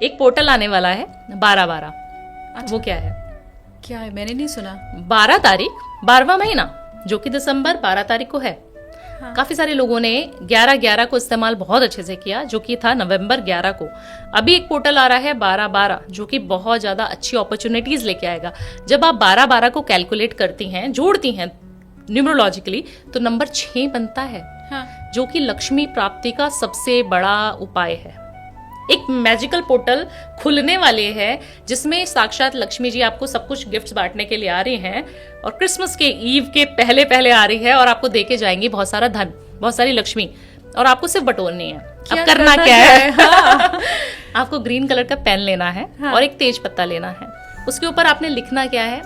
एक पोर्टल आने वाला है 12/12। अच्छा। वो क्या है? क्या है, मैंने नहीं सुना। 12 तारीख 12वां महीना जो कि दिसंबर 12 तारीख को है। हाँ। काफी सारे लोगों ने 11/11 को इस्तेमाल बहुत अच्छे से किया, जो कि था नवंबर 11 को। अभी एक पोर्टल आ रहा है 12/12 जो कि बहुत ज्यादा अच्छी अपॉर्चुनिटीज लेके आएगा। जब आप 12/12 को कैलकुलेट करती हैं, जोड़ती हैं न्यूमरोलॉजिकली, तो नंबर 6 बनता है। हाँ। जो कि लक्ष्मी प्राप्ति का सबसे बड़ा उपाय है। एक मैजिकल पोर्टल खुलने वाले हैं जिसमें साक्षात लक्ष्मी जी आपको सब कुछ गिफ्ट्स बांटने के लिए आ रही हैं, और क्रिसमस के ईव के पहले पहले आ रही है, और आपको देके जाएंगी बहुत सारा धन, बहुत सारी लक्ष्मी, और आपको सिर्फ बटोरनी है। अब करना क्या है? हाँ। आपको ग्रीन कलर का पेन लेना है। हाँ। और एक तेज पत्ता लेना है। उसके ऊपर आपने लिखना क्या है,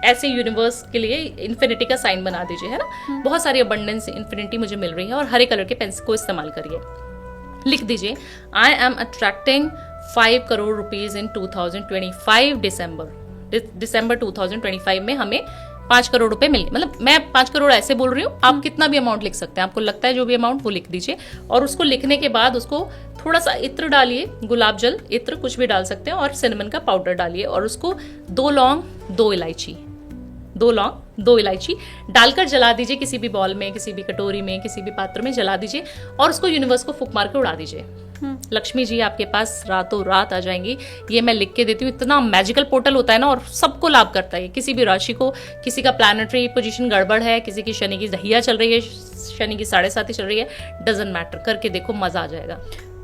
ऐसे यूनिवर्स के लिए इन्फिनिटी का साइन बना दीजिए, है ना। बहुत सारी अबंडेंस इन्फिनिटी मुझे मिल रही है, और हरे कलर के पेन को इस्तेमाल करिए। लिख दीजिए, I am attracting 5 crore rupees in 2025 दिसंबर 2025 में हमें 5 करोड़ रुपए मिल, मतलब मैं 5 करोड़ ऐसे बोल रही हूँ, आप कितना भी अमाउंट लिख सकते हैं, आपको लगता है जो भी अमाउंट वो लिख दीजिए। और उसको लिखने के बाद उसको थोड़ा सा इत्र डालिए, गुलाब जल, इत्र कुछ भी डाल सकते हैं, और सिनेमन का पाउडर डालिए, और उसको 2 लौंग 2 इलायची, 2 लौंग 2 इलायची डालकर जला दीजिए। किसी भी बॉल में, किसी भी कटोरी में, किसी भी पात्र में जला दीजिए, और उसको यूनिवर्स को फूंक मार के उड़ा दीजिए। लक्ष्मी जी आपके पास रातों रात आ जाएंगी। ये मैं लिख के देती हूँ। इतना मैजिकल पोर्टल होता है ना, और सबको लाभ करता है। किसी भी राशि को, किसी का प्लैनेटरी पोजीशन गड़बड़ है, किसी की शनि की दहिया चल रही है, शनि की 7.5 चल रही है, डजंट मैटर, करके देखो, मजा आ जाएगा।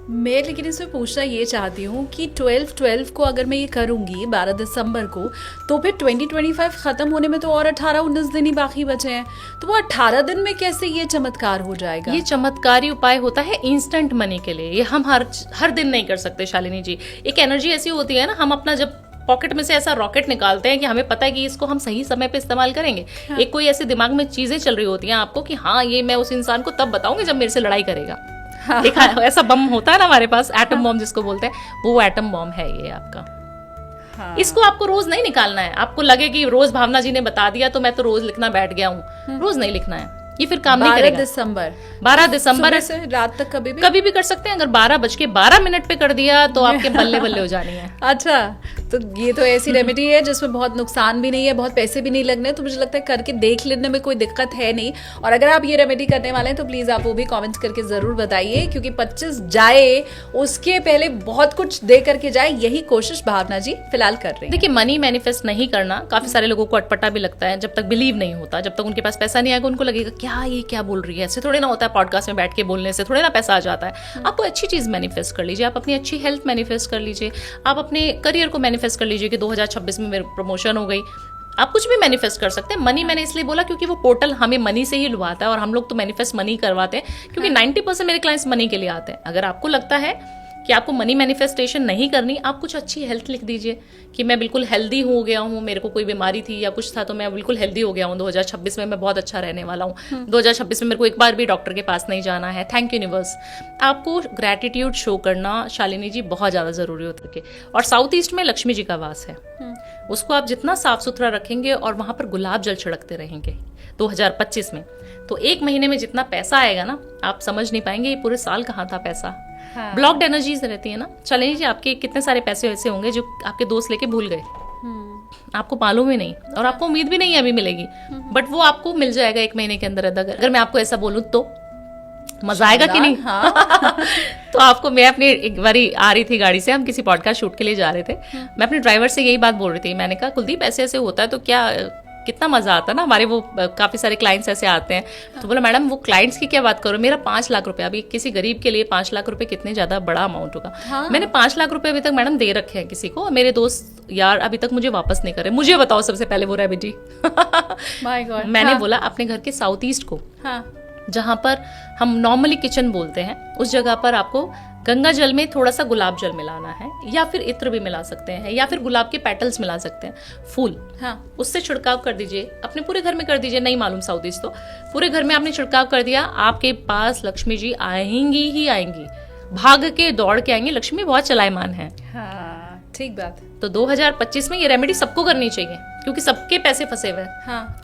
मैं लेकिन इसमें पूछना ये चाहती हूँ कि 12/12 को अगर मैं ये करूँगी 12 दिसंबर को, तो फिर 2025 ख़त्म होने में तो और 18-19 दिन ही बाकी बचे हैं, तो वो 18 दिन में कैसे ये चमत्कार हो जाएगा? ये चमत्कारी उपाय होता है इंस्टेंट मनी के लिए। ये हम हर दिन नहीं कर सकते शालिनी जी। एक एनर्जी ऐसी होती है ना, हम अपना जब पॉकेट में से ऐसा रॉकेट निकालते हैं कि हमें पता है कि इसको हम सही समय पे इस्तेमाल करेंगे। हाँ। एक कोई ऐसे दिमाग में चीजें चल रही होती हैं आपको कि हाँ, ये मैं उस इंसान को तब बताऊंगी जब मेरे से लड़ाई करेगा। हाँ। देखा है, ऐसा बम होता है ना हमारे पास, एटम बम जिसको बोलते हैं, वो एटम बम है ये आपका। हाँ। इसको आपको रोज नहीं निकालना है। आपको लगे कि रोज भावना जी ने बता दिया तो मैं तो रोज लिखना बैठ गया हूँ, रोज नहीं लिखना है, ये फिर काम नहीं करेगा। 12 दिसंबर से रात तक कभी भी कर सकते हैं। अगर 12:12 पे कर दिया तो आपके बल्ले बल्ले हो जानी है। अच्छा, तो ये तो ऐसी रेमेडी है जिसमें बहुत नुकसान भी नहीं है, बहुत पैसे भी नहीं लगने, तो मुझे लगता है करके देख लेने में कोई दिक्कत है नहीं। और अगर आप ये रेमेडी करने वाले हैं तो प्लीज आप वो भी कमेंट्स करके जरूर बताइए, क्योंकि 25 जाए उसके पहले बहुत कुछ दे करके जाए, यही कोशिश भावना जी फिलहाल कर रही है। देखिए, मनी मैनिफेस्ट नहीं करना काफी सारे लोगों को अटपटा भी लगता है। जब तक बिलीव नहीं होता, जब तक उनके पास पैसा नहीं आएगा, उनको लगेगा क्या ये क्या बोल रही है। ऐसे थोड़े ना होता है, पॉडकास्ट में बैठ के बोलने से थोड़े ना पैसा आ जाता है। आप कोई अच्छी चीज मैनिफेस्ट कर लीजिए, आप अपनी अच्छी हेल्थ मैनिफेस्ट कर लीजिए, आप अपने करियर को मैनिफेस्ट कर लीजिए कि 2026 में मेरी प्रमोशन हो गई। आप कुछ भी मैनिफेस्ट कर सकते हैं। मनी मैंने इसलिए बोला क्योंकि वो पोर्टल हमें मनी से ही लुभाता है, और हम लोग तो मैनिफेस्ट मनी करवाते हैं, क्योंकि 90% मेरे क्लाइंट्स मनी के लिए आते हैं। अगर आपको लगता है कि आपको मनी मैनिफेस्टेशन नहीं करनी, आप कुछ अच्छी हेल्थ लिख दीजिए कि मैं बिल्कुल हेल्दी हो गया हूँ, मेरे को कोई बीमारी थी या कुछ था तो मैं बिल्कुल हेल्दी हो गया हूँ, 2026 में मैं बहुत अच्छा रहने वाला हूँ, 2026 में मेरे को एक बार भी डॉक्टर के पास नहीं जाना है, थैंक यूनिवर्स। आपको ग्रैटिट्यूड शो करना शालिनी जी बहुत ज़्यादा ज़रूरी होता है। और साउथ ईस्ट में लक्ष्मी जी का वास है, उसको आप जितना साफ सुथरा रखेंगे और वहाँ पर गुलाब जल छिड़कते रहेंगे 2025 में, तो एक महीने में जितना पैसा आएगा ना, आप समझ नहीं पाएंगे ये पूरे साल कहाँ था पैसा। हाँ। ब्लॉक्ड एनर्जीज रहती है ना। चलिए जी, आपके कितने सारे पैसे ऐसे होंगे जो आपके दोस्त लेके भूल गए, आपको मालूम ही नहीं, और आपको उम्मीद भी नहीं है अभी मिलेगी, बट वो आपको मिल जाएगा एक महीने के अंदर। अगर मैं आपको ऐसा बोलूं तो मजा आएगा कि नहीं? हाँ। तो आपको, मैं अपनी एक बारी आ रही थी गाड़ी से, हम किसी पॉडकास्ट शूट के लिए जा रहे थे, मैं अपने ड्राइवर से यही बात बोल रही थी। मैंने कहा कुलदीप ऐसे ऐसे होता है तो क्या, कितना मजा आता है ना, हमारे वो काफी सारे क्लाइंट्स ऐसे आते हैं। तो बोला मैडम वो क्लाइंट्स की क्या बात करो, मेरा 5 लाख रुपए, अभी किसी गरीब के लिए 5 लाख रुपए कितने ज्यादा बड़ा अमाउंट होगा। हाँ। मैंने 5 लाख रुपए अभी तक मैडम दे रखे हैं किसी को, मेरे दोस्त यार अभी तक मुझे वापस नहीं करे। मुझे बताओ सबसे पहले वो रेमेडी। My God. मैंने बोला अपने घर के साउथ ईस्ट को, जहां पर हम नॉर्मली किचन बोलते हैं, उस जगह पर आपको गंगा जल में थोड़ा सा गुलाब जल मिलाना है, या फिर इत्र भी मिला सकते हैं, या फिर गुलाब के पेटल्स मिला सकते हैं, फूल। हाँ। उससे छिड़काव कर दीजिए, अपने पूरे घर में कर दीजिए। नहीं मालूम साउथ ईस्ट तो पूरे घर में आपने छिड़काव कर दिया, आपके पास लक्ष्मी जी आएंगी ही आएंगी, भाग के दौड़ के आएंगी। लक्ष्मी बहुत चलायमान है। हाँ, ठीक बात। तो 2025 में ये रेमेडी सबको करनी चाहिए, क्योंकि सबके पैसे फंसे हुए हैं। हाँ।